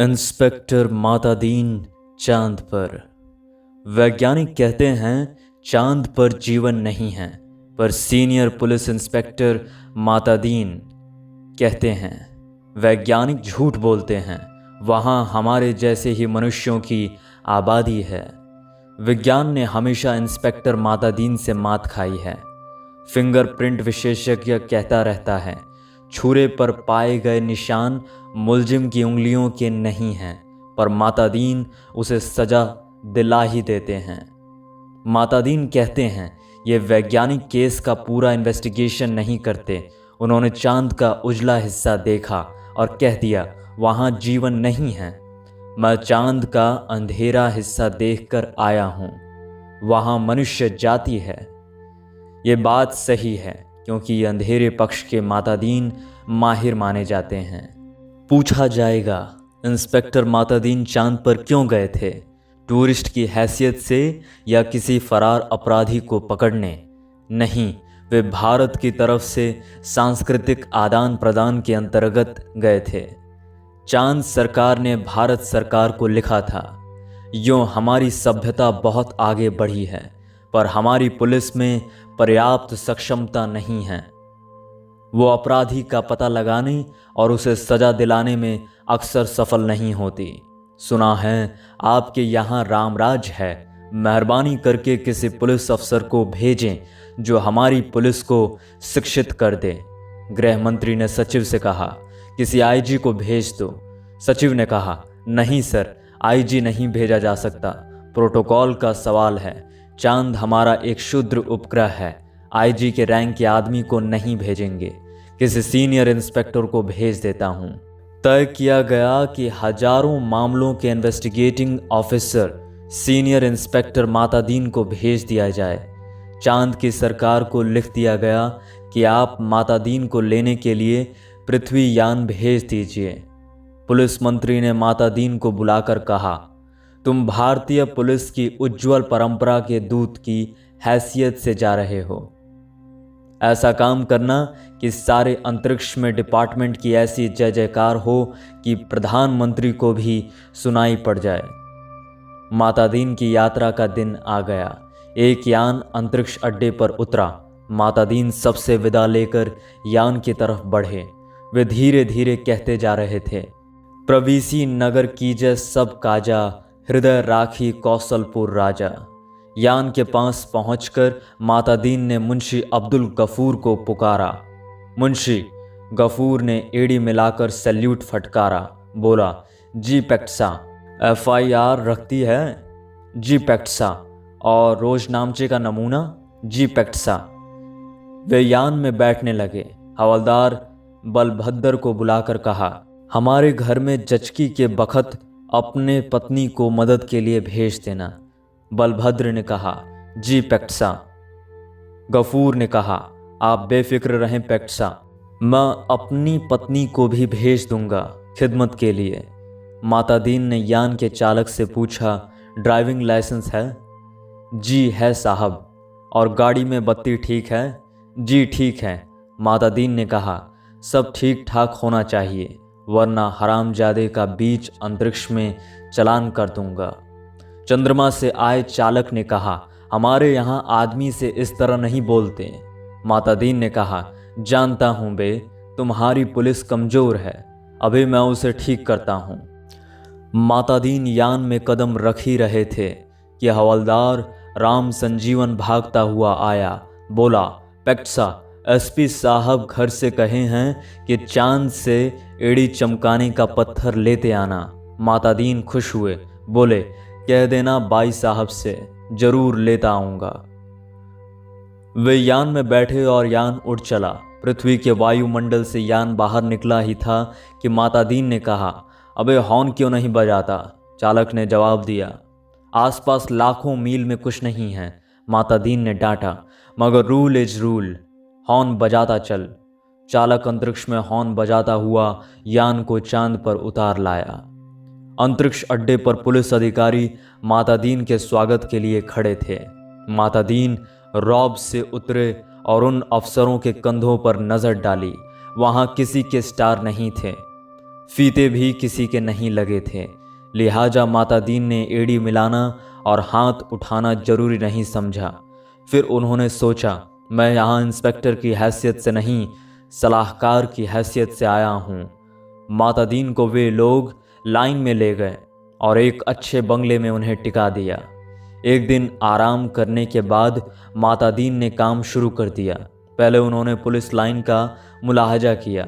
Inspector Matadin चांद पर। वैज्ञानिक कहते हैं चांद पर जीवन नहीं है, पर सीनियर पुलिस इंस्पेक्टर मातादीन कहते हैं वैज्ञानिक झूठ बोलते हैं, वहाँ हमारे जैसे ही मनुष्यों की आबादी है। विज्ञान ने हमेशा इंस्पेक्टर मातादीन से मात खाई है। फिंगरप्रिंट विशेषज्ञ कहता रहता है छुरे पर पाए गए निशान मुलजिम की उंगलियों के नहीं हैं, पर मातादीन उसे सजा दिला ही देते हैं। मातादीन कहते हैं ये वैज्ञानिक केस का पूरा इन्वेस्टिगेशन नहीं करते। उन्होंने चांद का उजला हिस्सा देखा और कह दिया वहाँ जीवन नहीं है। मैं चांद का अंधेरा हिस्सा देखकर आया हूँ, वहाँ मनुष्य जाति है। ये बात सही है क्योंकि अंधेरे पक्ष के मातादीन माहिर माने जाते हैं। पूछा जाएगा इंस्पेक्टर मातादीन चांद पर क्यों गए थे? टूरिस्ट की हैसियत से या किसी फरार अपराधी को पकड़ने? नहीं, वे भारत की तरफ से सांस्कृतिक आदान प्रदान के अंतर्गत गए थे। चांद सरकार ने भारत सरकार को लिखा था यूँ हमारी सभ्यता बहुत आगे बढ़ी है, पर हमारी पुलिस में पर्याप्त सक्षमता नहीं है। वो अपराधी का पता लगाने और उसे सजा दिलाने में अक्सर सफल नहीं होती। सुना है आपके यहाँ रामराज है, मेहरबानी करके किसी पुलिस अफसर को भेजें जो हमारी पुलिस को शिक्षित कर दे। गृह मंत्री ने सचिव से कहा किसी आईजी को भेज दो। सचिव ने कहा नहीं सर, आईजी नहीं भेजा जा सकता, प्रोटोकॉल का सवाल है। चांद हमारा एक क्षुद्र उपग्रह है, आईजी के रैंक के आदमी को नहीं भेजेंगे, किसी सीनियर इंस्पेक्टर को भेज देता हूं। तय किया गया कि हजारों मामलों के investigating officer senior inspector Matadin को भेज दिया जाए। चांद की सरकार को लिख दिया गया कि आप मातादीन को लेने के लिए पृथ्वी यान भेज दीजिए। पुलिस मंत्री ने मातादीन को बुलाकर कहा तुम भारतीय पुलिस की उज्जवल परंपरा के दूत की हैसियत से जा रहे हो। ऐसा काम करना कि सारे अंतरिक्ष में डिपार्टमेंट की ऐसी जय जयकार हो कि प्रधानमंत्री को भी सुनाई पड़ जाए। मातादीन की यात्रा का दिन आ गया। एक यान अंतरिक्ष अड्डे पर उतरा। मातादीन सबसे विदा लेकर यान की तरफ बढ़े। वे धीरे धीरे कहते जा रहे थे प्रवीसी नगर कीजय सब काजा, हृदय राखी कौशलपुर राजा। यान के पास पहुंचकर मातादीन ने मुंशी अब्दुल गफूर को पुकारा। मुंशी गफूर ने एड़ी मिलाकर सैल्यूट फटकारा। बोला जी पैक्टसा। FIR रखती है? जी पैक्टसा। और रोजनामचे का नमूना? जी पैक्टसा। वे यान में बैठने लगे। हवलदार बलभद्र को बुलाकर कहा हमारे घर में जचकी के बखत अपने पत्नी को मदद के लिए भेज देना। बलभद्र ने कहा जी पैक्टसा। गफूर ने कहा आप बेफिक्र रहें पैक्टसा, मैं अपनी पत्नी को भी भेज दूंगा खिदमत के लिए। मातादीन ने यान के चालक से पूछा ड्राइविंग लाइसेंस है? जी है साहब। और गाड़ी में बत्ती ठीक है? जी ठीक है। मातादीन ने कहा सब ठीक ठाक होना चाहिए, वरना हरामजादे का बीच अंतरिक्ष में चलान कर दूंगा। चंद्रमा से आए चालक ने कहा हमारे यहाँ आदमी से इस तरह नहीं बोलते। मातादीन ने कहा जानता हूँ बे, तुम्हारी पुलिस कमजोर है, अभी मैं उसे ठीक करता हूँ। मातादीन यान में कदम रख ही रहे थे कि हवलदार राम संजीवन भागता हुआ आया। बोला पैक्टसा, SP साहब घर से कहे हैं कि चांद से एड़ी चमकाने का पत्थर लेते आना। मातादीन खुश हुए। बोले कह देना बाई साहब से, जरूर लेता आऊंगा। वे यान में बैठे और यान उड़ चला। पृथ्वी के वायुमंडल से यान बाहर निकला ही था कि मातादीन ने कहा अबे हॉर्न क्यों नहीं बजाता? चालक ने जवाब दिया आसपास लाखों मील में कुछ नहीं है। मातादीन ने डांटा मगर रूल इज रूल, हॉर्न बजाता चल। चालक अंतरिक्ष में हॉर्न बजाता हुआ यान को चांद पर उतार लाया। अंतरिक्ष अड्डे पर पुलिस अधिकारी मातादीन के स्वागत के लिए खड़े थे। मातादीन रॉब से उतरे और उन अफसरों के कंधों पर नजर डाली। वहां किसी के स्टार नहीं थे। फीते भी किसी के नहीं लगे थे, लिहाजा माता दीन ने एड़ी मिलाना और हाथ उठाना जरूरी नहीं समझा। फिर उन्होंने सोचा, मैं यहाँ इंस्पेक्टर की हैसियत से नहीं, सलाहकार की हैसियत से आया हूँ। माता दीन को वे लोग लाइन में ले गए और एक अच्छे बंगले में उन्हें टिका दिया। एक दिन आराम करने के बाद माता दीन ने काम शुरू कर दिया। पहले उन्होंने पुलिस लाइन का मुलाहजा किया।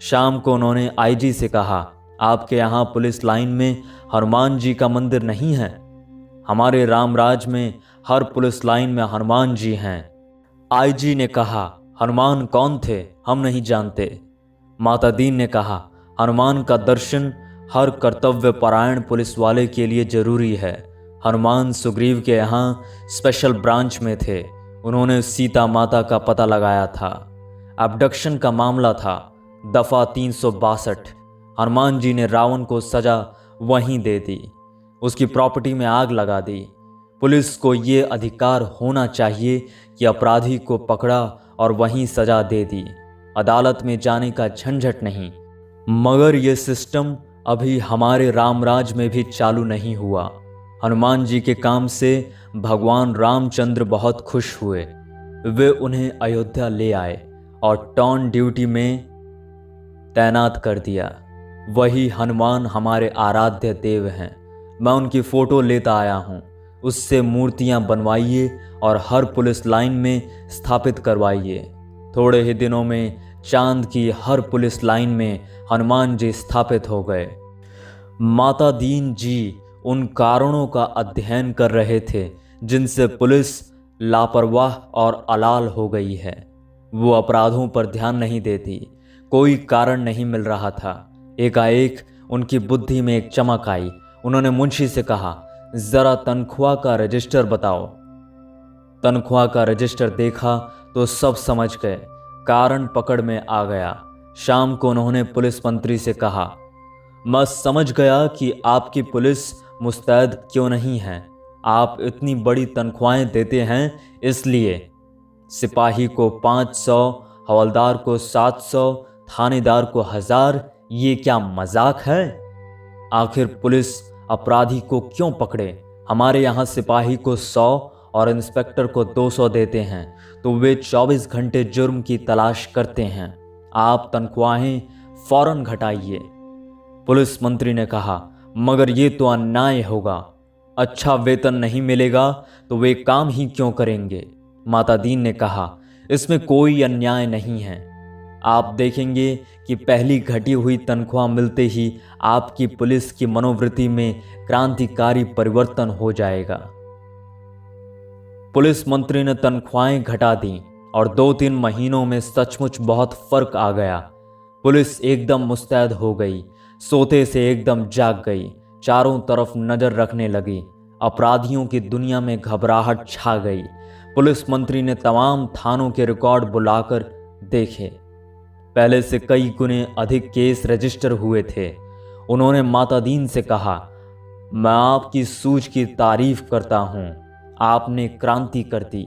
शाम को उन्होंने आईजी से कहा, आपके यहाँ पुलिस लाइन में हनुमान जी का मंदिर नहीं है? हमारे रामराज में हर पुलिस लाइन में हनुमान जी हैं। आईजी ने कहा, हनुमान कौन थे, हम नहीं जानते। माता दीन ने कहा, हनुमान का दर्शन हर कर्तव्य परायण पुलिस वाले के लिए जरूरी है। हनुमान सुग्रीव के यहाँ स्पेशल ब्रांच में थे। उन्होंने सीता माता का पता लगाया था। अबडक्शन का मामला था, दफा 362। हनुमान जी ने रावण को सजा वहीं दे दी, उसकी प्रॉपर्टी में आग लगा दी। पुलिस को ये अधिकार होना चाहिए कि अपराधी को पकड़ा और वहीं सजा दे दी, अदालत में जाने का झंझट नहीं। मगर ये सिस्टम अभी हमारे रामराज में भी चालू नहीं हुआ। हनुमान जी के काम से भगवान रामचंद्र बहुत खुश हुए। वे उन्हें अयोध्या ले आए और टॉन ड्यूटी में तैनात कर दिया। वही हनुमान हमारे आराध्य देव हैं। मैं उनकी फ़ोटो लेता आया हूँ। उससे मूर्तियाँ बनवाइए और हर पुलिस लाइन में स्थापित करवाइए। थोड़े ही दिनों में चांद की हर पुलिस लाइन में हनुमान जी स्थापित हो गए। माता दीन जी उन कारणों का अध्ययन कर रहे थे जिनसे पुलिस लापरवाह और अलाल हो गई है। वो अपराधों पर ध्यान नहीं देती। कोई कारण नहीं मिल रहा था। एकाएक उनकी बुद्धि में एक चमक आई। उन्होंने मुंशी से कहा, जरा तनख्वाह का रजिस्टर बताओ। तनख्वाह का रजिस्टर देखा तो सब समझ गए। कारण पकड़ में आ गया। शाम को उन्होंने पुलिस मंत्री से कहा, मैं समझ गया कि आपकी पुलिस मुस्तैद क्यों नहीं है। आप इतनी बड़ी तनख्वाहें देते हैं, इसलिए सिपाही को 500, हवलदार को 700, थानेदार को 1000। ये क्या मजाक है? आखिर पुलिस अपराधी को क्यों पकड़े? हमारे यहाँ सिपाही को 100 और इंस्पेक्टर को 200 देते हैं, तो वे 24 घंटे जुर्म की तलाश करते हैं। आप तनख्वाहें फौरन घटाइए। पुलिस मंत्री ने कहा, मगर ये तो अन्याय होगा। अच्छा वेतन नहीं मिलेगा तो वे काम ही क्यों करेंगे? माता दीन ने कहा, इसमें कोई अन्याय नहीं है। आप देखेंगे कि पहली घटी हुई तनख्वाह मिलते ही आपकी पुलिस की मनोवृत्ति में क्रांतिकारी परिवर्तन हो जाएगा। पुलिस मंत्री ने तनख्वाहें घटा दी और 2-3 महीनों में सचमुच बहुत फर्क आ गया। पुलिस एकदम मुस्तैद हो गई, सोते से एकदम जाग गई, चारों तरफ नजर रखने लगी। अपराधियों की दुनिया में घबराहट छा गई। पुलिस मंत्री ने तमाम थानों के रिकॉर्ड बुलाकर देखे। पहले से कई गुने अधिक केस रजिस्टर हुए थे। उन्होंने माता दीन से कहा, मैं आपकी सूझ की तारीफ करता हूँ, आपने क्रांति कर दी।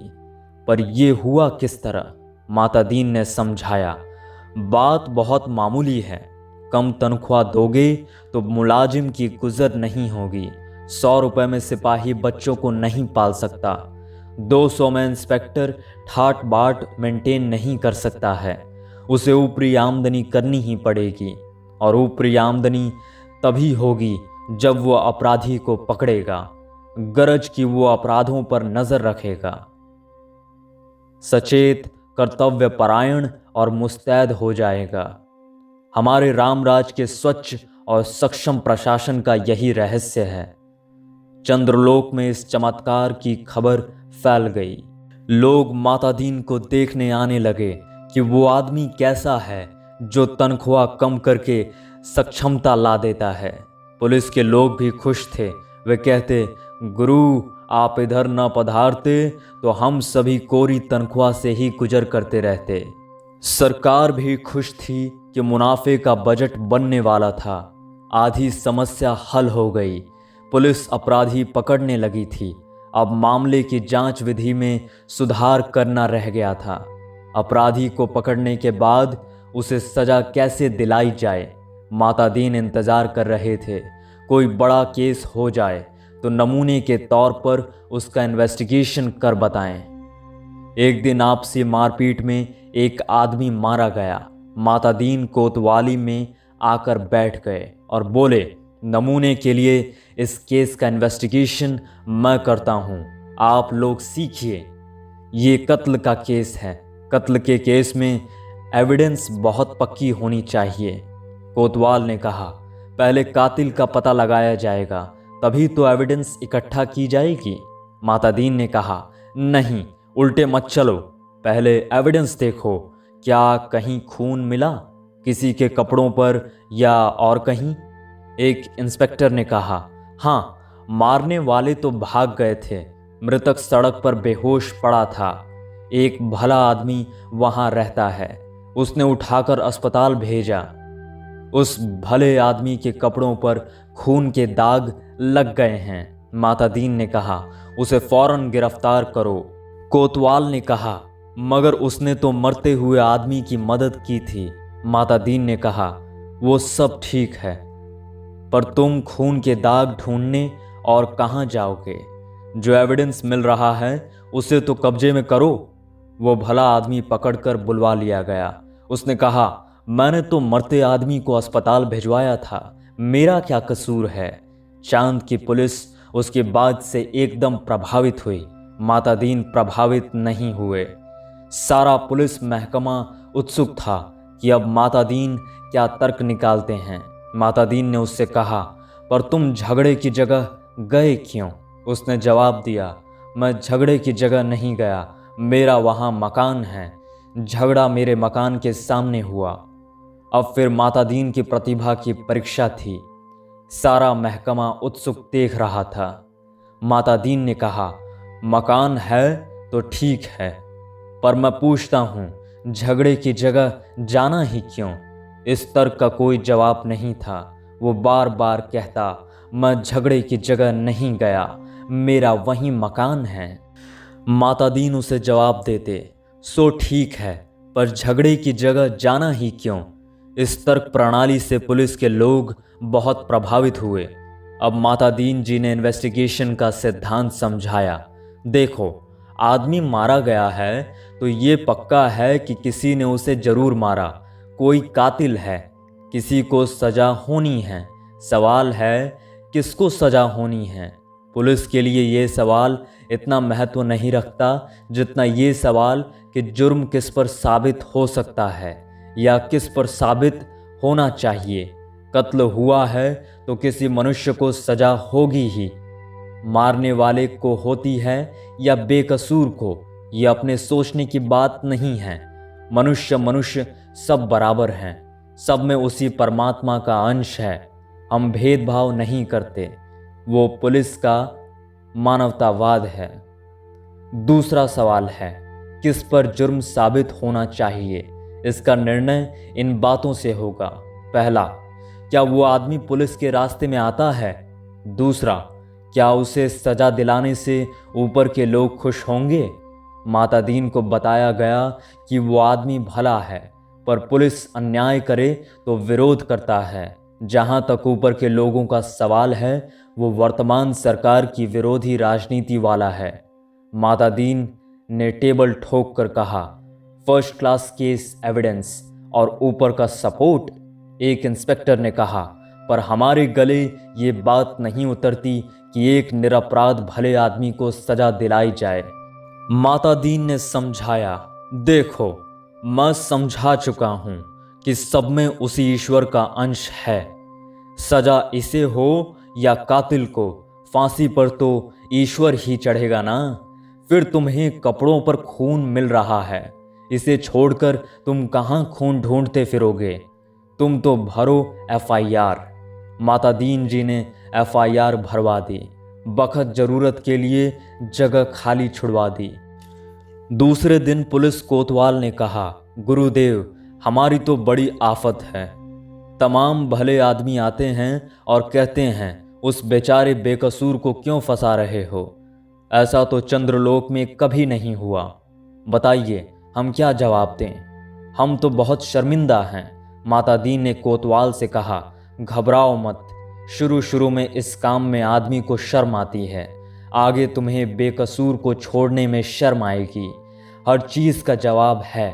पर यह हुआ किस तरह? माता दीन ने समझाया, बात बहुत मामूली है। कम तनख्वाह दोगे तो मुलाजिम की गुजर नहीं होगी। 100 रुपये में सिपाही बच्चों को नहीं पाल सकता। 200 में इंस्पेक्टर ठाट बाट मेंटेन नहीं कर सकता है। उसे ऊपरी आमदनी करनी ही पड़ेगी, और ऊपरी आमदनी तभी होगी जब वो अपराधी को पकड़ेगा, गरज कि वो अपराधों पर नजर रखेगा। सचेत, कर्तव्य परायण और मुस्तैद हो जाएगा। हमारे रामराज के स्वच्छ और सक्षम प्रशासन का यही रहस्य है। चंद्रलोक में इस चमत्कार की खबर फैल गई। लोग माता दीन को देखने आने लगे कि वो आदमी कैसा है जो तनख्वाह कम करके सक्षमता ला देता है। पुलिस के लोग भी खुश थे। वे कहते, गुरु आप इधर न पधारते तो हम सभी कोरी तनख्वाह से ही गुजर करते रहते। सरकार भी खुश थी कि मुनाफे का बजट बनने वाला था। आधी समस्या हल हो गई। पुलिस अपराधी पकड़ने लगी थी। अब मामले की जांच विधि में सुधार करना रह गया था। अपराधी को पकड़ने के बाद उसे सजा कैसे दिलाई जाए, माता दीन इंतज़ार कर रहे थे कोई बड़ा केस हो जाए तो नमूने के तौर पर उसका इन्वेस्टिगेशन कर बताएं। एक दिन आपसी मारपीट में एक आदमी मारा गया। माता दीन कोतवाली में आकर बैठ गए और बोले, नमूने के लिए इस केस का इन्वेस्टिगेशन मैं करता हूँ, आप लोग सीखिए। ये कत्ल का केस है। कत्ल के केस में एविडेंस बहुत पक्की होनी चाहिए। कोतवाल ने कहा, पहले कातिल का पता लगाया जाएगा, तभी तो एविडेंस इकट्ठा की जाएगी। माता दीन ने कहा, नहीं, उल्टे मत चलो, पहले एविडेंस देखो। क्या कहीं खून मिला, किसी के कपड़ों पर या और कहीं? एक इंस्पेक्टर ने कहा, हाँ, मारने वाले तो भाग गए थे। मृतक सड़क पर बेहोश पड़ा था। एक भला आदमी वहां रहता है, उसने उठाकर अस्पताल भेजा। उस भले आदमी के कपड़ों पर खून के दाग लग गए हैं। माता दीन ने कहा, उसे फौरन गिरफ्तार करो। कोतवाल ने कहा, मगर उसने तो मरते हुए आदमी की मदद की थी। माता दीन ने कहा, वो सब ठीक है, पर तुम खून के दाग ढूंढने और कहाँ जाओगे? जो एविडेंस मिल रहा है उसे तो कब्जे में करो। वो भला आदमी पकड़कर बुलवा लिया गया। उसने कहा, मैंने तो मरते आदमी को अस्पताल भिजवाया था, मेरा क्या कसूर है? चांद की पुलिस उसके बाद से एकदम प्रभावित हुई। माता दीन प्रभावित नहीं हुए। सारा पुलिस महकमा उत्सुक था कि अब माता दीन क्या तर्क निकालते हैं। माता दीन ने उससे कहा, पर तुम झगड़े की जगह गए क्यों? उसने जवाब दिया, मैं झगड़े की जगह नहीं गया, मेरा वहाँ मकान है। झगड़ा मेरे मकान के सामने हुआ। अब फिर माता दीन की प्रतिभा की परीक्षा थी। सारा महकमा उत्सुक देख रहा था। माता दीन ने कहा, मकान है तो ठीक है, पर मैं पूछता हूँ, झगड़े की जगह जाना ही क्यों? इस तर्क का कोई जवाब नहीं था। वो बार बार कहता, मैं झगड़े की जगह नहीं गया, मेरा वही मकान है। माता दीन उसे जवाब देते, सो ठीक है, पर झगड़े की जगह जाना ही क्यों? इस तर्क प्रणाली से पुलिस के लोग बहुत प्रभावित हुए। अब माता दीन जी ने इन्वेस्टिगेशन का सिद्धांत समझाया। देखो, आदमी मारा गया है तो ये पक्का है कि किसी ने उसे जरूर मारा, कोई कातिल है, किसी को सजा होनी है। सवाल है, किसको सजा होनी है? पुलिस के लिए ये सवाल इतना महत्व नहीं रखता जितना ये सवाल कि जुर्म किस पर साबित हो सकता है या किस पर साबित होना चाहिए। कत्ल हुआ है तो किसी मनुष्य को सजा होगी ही। मारने वाले को होती है या बेकसूर को, यह अपने सोचने की बात नहीं है। मनुष्य सब बराबर हैं, सब में उसी परमात्मा का अंश है। हम भेदभाव नहीं करते। वो पुलिस का मानवतावाद है। दूसरा सवाल है, किस पर जुर्म साबित होना चाहिए? इसका निर्णय इन बातों से होगा। पहला, क्या वो आदमी पुलिस के रास्ते में आता है? दूसरा, क्या उसे सजा दिलाने से ऊपर के लोग खुश होंगे? माता दीन को बताया गया कि वो आदमी भला है, पर पुलिस अन्याय करे तो विरोध करता है। जहां तक ऊपर के लोगों का सवाल है, वो वर्तमान सरकार की विरोधी राजनीति वाला है। माता दीन ने टेबल ठोक कर कहा, फर्स्ट क्लास केस एविडेंस और ऊपर का सपोर्ट। एक इंस्पेक्टर ने कहा, पर हमारे गले ये बात नहीं उतरती कि एक निरपराध भले आदमी को सजा दिलाई जाए। माता दीन ने समझाया, देखो, मैं समझा चुका हूं कि सब में उसी ईश्वर का अंश है। सजा इसे हो या कातिल को, फांसी पर तो ईश्वर ही चढ़ेगा ना। फिर तुम्हें कपड़ों पर खून मिल रहा है, इसे छोड़कर तुम कहां खून ढूंढते फिरोगे? तुम तो भरो FIR। माता दीन जी ने FIR भरवा दी। बखत जरूरत के लिए जगह खाली छुड़वा दी। दूसरे दिन पुलिस कोतवाल ने कहा, गुरुदेव, हमारी तो बड़ी आफत है। तमाम भले आदमी आते हैं और कहते हैं, उस बेचारे बेकसूर को क्यों फंसा रहे हो? ऐसा तो चंद्रलोक में कभी नहीं हुआ। बताइए, हम क्या जवाब दें? हम तो बहुत शर्मिंदा हैं। माता दीन ने कोतवाल से कहा, घबराओ मत। शुरू शुरू में इस काम में आदमी को शर्म आती है, आगे तुम्हें बेकसूर को छोड़ने में शर्म आएगी। हर चीज़ का जवाब है।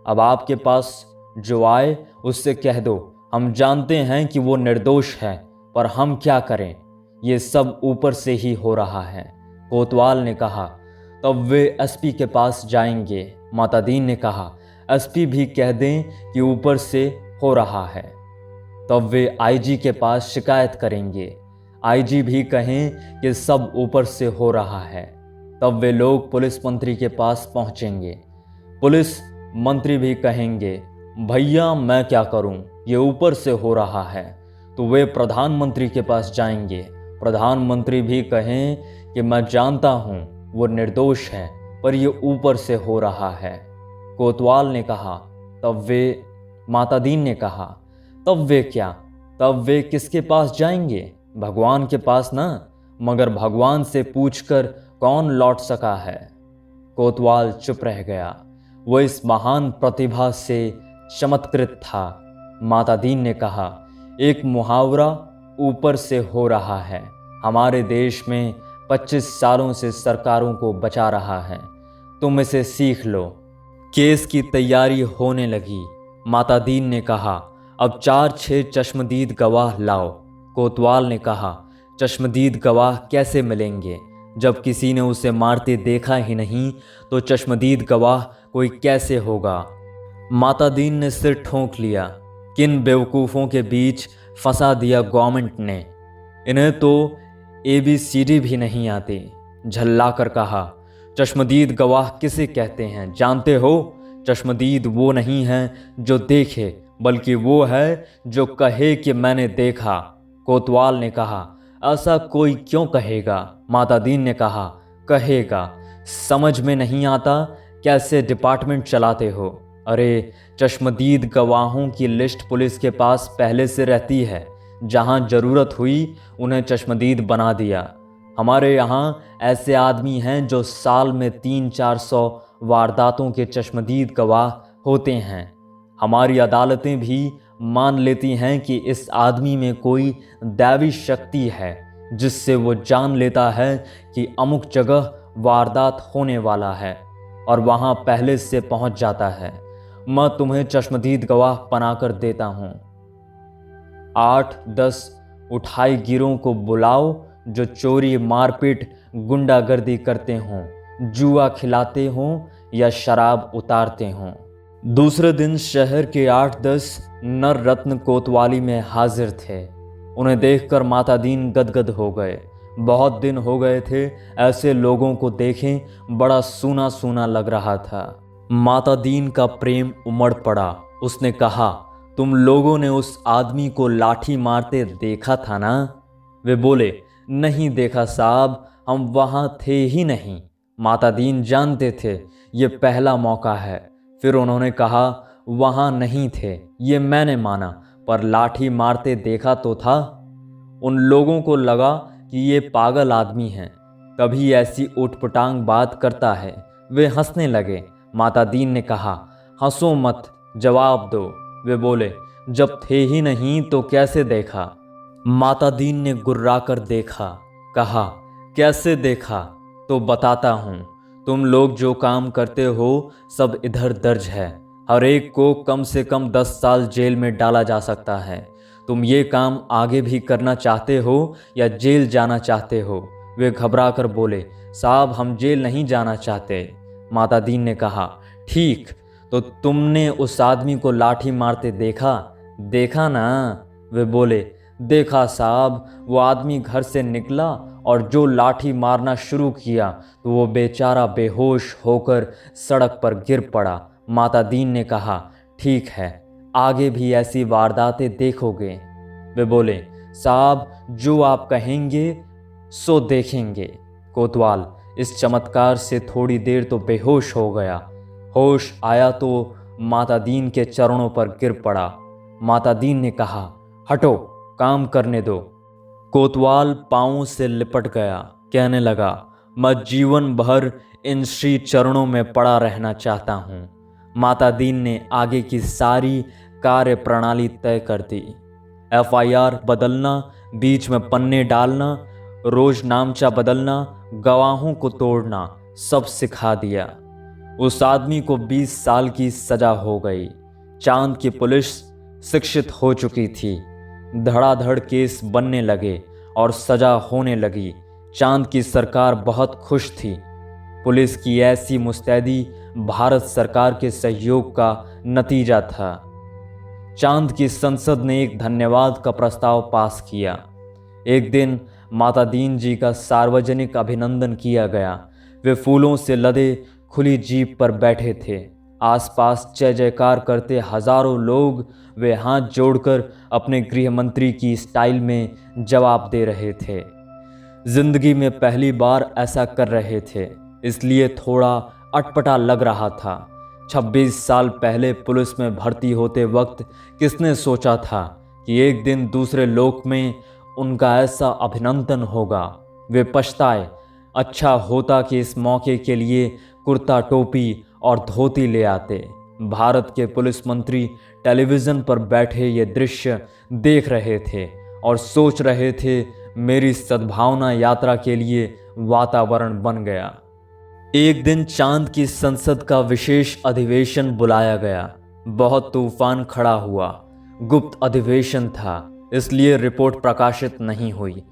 अब आपके पास जो आए उससे कह दो, हम जानते हैं कि वो निर्दोष है, पर हम क्या करें, ये सब ऊपर से ही हो रहा है। कोतवाल ने कहा, तब वे एसपी के पास जाएंगे। माता दीन ने कहा, एसपी भी कह दें कि ऊपर से हो रहा है। तब वे आईजी के पास शिकायत करेंगे, आईजी भी कहें कि सब ऊपर से हो रहा है। तब वे लोग पुलिस मंत्री के पास पहुंचेंगे। पुलिस मंत्री भी कहेंगे, भैया मैं क्या करूं, ये ऊपर से हो रहा है। तो वे प्रधानमंत्री के पास जाएंगे। प्रधानमंत्री भी कहें कि मैं जानता हूं वो निर्दोष है, पर ये ऊपर से हो रहा है। कोतवाल ने कहा, तब वे माता दीन ने कहा, तब वे क्या, तब वे किसके पास जाएंगे? भगवान के पास ना, मगर भगवान से पूछकर कौन लौट सका है? कोतवाल चुप रह गया। वो इस महान प्रतिभा से चमत्कृत था। माता दीन ने कहा, एक मुहावरा ऊपर से हो रहा है हमारे देश में 25 सालों से सरकारों को बचा रहा है, तुम इसे सीख लो। केस की तैयारी होने लगी। माता दीन ने कहा, अब 4-6 चश्मदीद गवाह लाओ। कोतवाल ने कहा, चश्मदीद गवाह कैसे मिलेंगे? जब किसी ने उसे मारते देखा ही नहीं तो चश्मदीद गवाह कोई कैसे होगा? माता दीन ने सिर ठोंक लिया। किन बेवकूफ़ों के बीच फंसा दिया गवर्नमेंट ने, इन्हें तो ABCD भी नहीं आती। झल्ला कर कहा, चश्मदीद गवाह किसे कहते हैं जानते हो? चश्मदीद वो नहीं है जो देखे, बल्कि वो है जो कहे कि मैंने देखा। कोतवाल ने कहा, ऐसा कोई क्यों कहेगा? माता दीन ने कहा, कहेगा। समझ में नहीं आता कैसे डिपार्टमेंट चलाते हो? अरे, चश्मदीद गवाहों की लिस्ट पुलिस के पास पहले से रहती है, जहां ज़रूरत हुई उन्हें चश्मदीद बना दिया। हमारे यहाँ ऐसे आदमी हैं जो साल में 300-400 वारदातों के चश्मदीद गवाह होते हैं। हमारी अदालतें भी मान लेती हैं कि इस आदमी में कोई दैवी शक्ति है, जिससे वो जान लेता है कि अमुक जगह वारदात होने वाला है और वहाँ पहले से पहुँच जाता है। मैं तुम्हें चश्मदीद गवाह बनाकर देता हूँ। 8-10 उठाई गिरों को बुलाओ जो चोरी, मारपीट, गुंडागर्दी करते हों, जुआ खिलाते हों या शराब उतारते हों। दूसरे दिन शहर के 8-10 नर रत्न कोतवाली में हाजिर थे। उन्हें देखकर माता दीन गदगद हो गए। बहुत दिन हो गए थे ऐसे लोगों को देखें, बड़ा सूना सूना लग रहा था। माता दीन का प्रेम उमड़ पड़ा। उसने कहा, तुम लोगों ने उस आदमी को लाठी मारते देखा था ना? वे बोले, नहीं देखा साहब, हम वहाँ थे ही नहीं। माता दीन जानते थे ये पहला मौका है। फिर उन्होंने कहा, वहाँ नहीं थे ये मैंने माना, पर लाठी मारते देखा तो था। उन लोगों को लगा कि ये पागल आदमी है, कभी ऐसी उटपटांग बात करता है। वे हंसने लगे। माता दीन ने कहा, हंसो मत, जवाब दो। वे बोले, जब थे ही नहीं तो कैसे देखा? माता दीन ने गुर्राकर देखा। कहा, कैसे देखा? तो बताता हूँ। तुम लोग जो काम करते हो सब इधर दर्ज है। हर एक को कम से कम 10 साल जेल में डाला जा सकता है। तुम ये काम आगे भी करना चाहते हो या जेल जाना चाहते हो? वे घबरा कर बोले, साहब हम जेल नहीं जाना चाहते। माता दीन ने कहा, ठीक, तो तुमने उस आदमी को लाठी मारते देखा? देखा ना? वे बोले, देखा साहब, वो आदमी घर से निकला और जो लाठी मारना शुरू किया तो वो बेचारा बेहोश होकर सड़क पर गिर पड़ा। माता दीन ने कहा, ठीक है, आगे भी ऐसी वारदातें देखोगे? वे बोले, साहब जो आप कहेंगे सो देखेंगे। कोतवाल इस चमत्कार से थोड़ी देर तो बेहोश हो गया। होश आया तो माता दीन के चरणों पर गिर पड़ा। माता दीन ने कहा, हटो, काम करने दो। कोतवाल पांवों से लिपट गया। कहने लगा, मैं जीवन भर इन श्री चरणों में पड़ा रहना चाहता हूँ। माता दीन ने आगे की सारी कार्य प्रणाली तय कर दी। FIR बदलना, बीच में पन्ने डालना, रोज नामचा बदलना, गवाहों को तोड़ना, सब सिखा दिया। उस आदमी को 20 साल की सजा हो गई। चांद की पुलिस शिक्षित हो चुकी थी। धड़ाधड़ केस बनने लगे और सजा होने लगी। चांद की सरकार बहुत खुश थी। पुलिस की ऐसी मुस्तैदी भारत सरकार के सहयोग का नतीजा था। चांद की संसद ने एक धन्यवाद का प्रस्ताव पास किया। एक दिन माता दीन जी का सार्वजनिक अभिनंदन किया गया। वे फूलों से लदे खुली जीप पर बैठे थे। आसपास जय जयकार करते हजारों लोग वे हाथ जोड़कर अपने गृह मंत्री की स्टाइल में जवाब दे रहे थे। जिंदगी में पहली बार ऐसा कर रहे थे, इसलिए थोड़ा अटपटा लग रहा था। 26 साल पहले पुलिस में भर्ती होते वक्त किसने सोचा था कि एक दिन दूसरे लोक में उनका ऐसा अभिनंदन होगा। वे पछताए। अच्छा होता कि इस मौके के लिए कुर्ता टोपी और धोती ले आते। भारत के पुलिस मंत्री टेलीविज़न पर बैठे ये दृश्य देख रहे थे और सोच रहे थे, मेरी सद्भावना यात्रा के लिए वातावरण बन गया। एक दिन चांद की संसद का विशेष अधिवेशन बुलाया गया। बहुत तूफान खड़ा हुआ। गुप्त अधिवेशन था, इसलिए रिपोर्ट प्रकाशित नहीं हुई,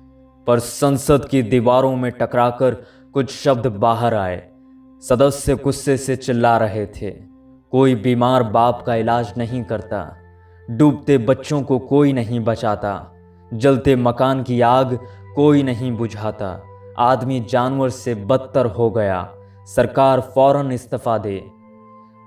पर संसद की दीवारों में टकराकर कुछ शब्द बाहर आए। सदस्य गुस्से से चिल्ला रहे थे, कोई बीमार बाप का इलाज नहीं करता, डूबते बच्चों को कोई नहीं बचाता, जलते मकान की आग कोई नहीं बुझाता, आदमी जानवर से बदतर हो गया, सरकार फौरन इस्तीफा दे।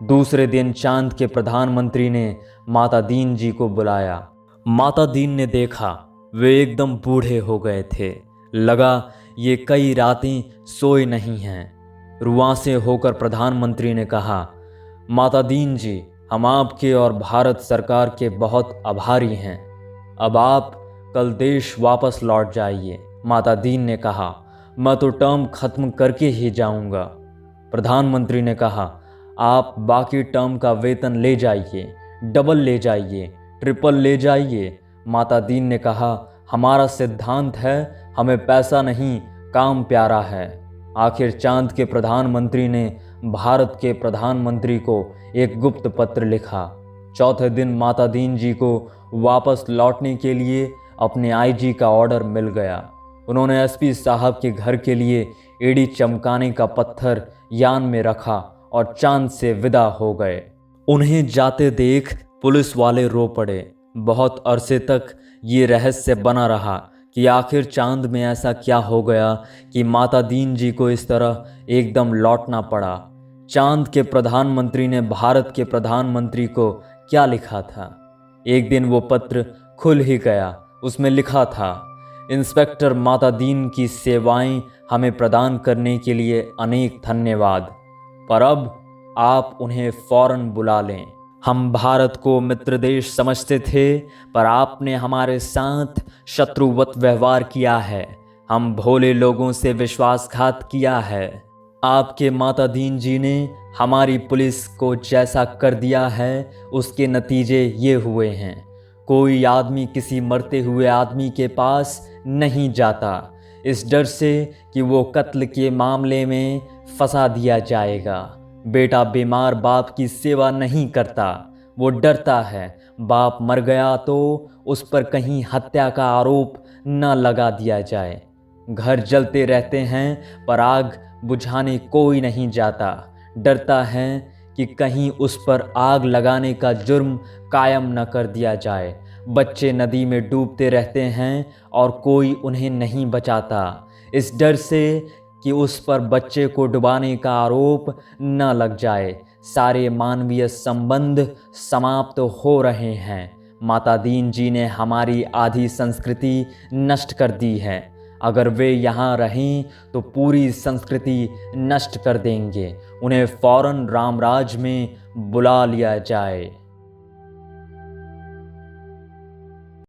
दूसरे दिन चांद के प्रधानमंत्री ने माता दीन जी को बुलाया। माता दीन ने देखा, वे एकदम बूढ़े हो गए थे। लगा ये कई रातें सोए नहीं हैं। रुआंसे होकर प्रधानमंत्री ने कहा, माता दीन जी, हम आपके और भारत सरकार के बहुत आभारी हैं। अब आप कल देश वापस लौट जाइए। माता दीन ने कहा, मैं तो टर्म खत्म करके ही जाऊंगा। प्रधानमंत्री ने कहा, आप बाकी टर्म का वेतन ले जाइए, डबल ले जाइए, ट्रिपल ले जाइए। माता दीन ने कहा, हमारा सिद्धांत है, हमें पैसा नहीं काम प्यारा है। आखिर चांद के प्रधानमंत्री ने भारत के प्रधानमंत्री को एक गुप्त पत्र लिखा। चौथे दिन माता दीन जी को वापस लौटने के लिए अपने IG का ऑर्डर मिल गया। उन्होंने SP साहब के घर के लिए एड़ी चमकाने का पत्थर यान में रखा और चांद से विदा हो गए। उन्हें जाते देख पुलिस वाले रो पड़े। बहुत अरसे तक ये रहस्य बना रहा कि आखिर चांद में ऐसा क्या हो गया कि माता दीन जी को इस तरह एकदम लौटना पड़ा। चांद के प्रधानमंत्री ने भारत के प्रधानमंत्री को क्या लिखा था? एक दिन वो पत्र खुल ही गया। उसमें लिखा था, इंस्पेक्टर माता दीन की सेवाएं हमें प्रदान करने के लिए अनेक धन्यवाद, पर अब आप उन्हें फौरन बुला लें। हम भारत को मित्र देश समझते थे, पर आपने हमारे साथ शत्रुवत व्यवहार किया है। हम भोले लोगों से विश्वासघात किया है। आपके माता दीन जी ने हमारी पुलिस को जैसा कर दिया है, उसके नतीजे ये हुए हैं। कोई आदमी किसी मरते हुए आदमी के पास नहीं जाता, इस डर से कि वो कत्ल के मामले में फंसा दिया जाएगा। बेटा बीमार बाप की सेवा नहीं करता, वो डरता है बाप मर गया तो उस पर कहीं हत्या का आरोप न लगा दिया जाए। घर जलते रहते हैं पर आग बुझाने कोई नहीं जाता, डरता है कि कहीं उस पर आग लगाने का जुर्म कायम न कर दिया जाए। बच्चे नदी में डूबते रहते हैं और कोई उन्हें नहीं बचाता, इस डर से कि उस पर बच्चे को डुबाने का आरोप न लग जाए। सारे मानवीय संबंध समाप्त हो रहे हैं। माता दीन जी ने हमारी आधी संस्कृति नष्ट कर दी है। अगर वे यहाँ रहें तो पूरी संस्कृति नष्ट कर देंगे। उन्हें फौरन रामराज में बुला लिया जाए।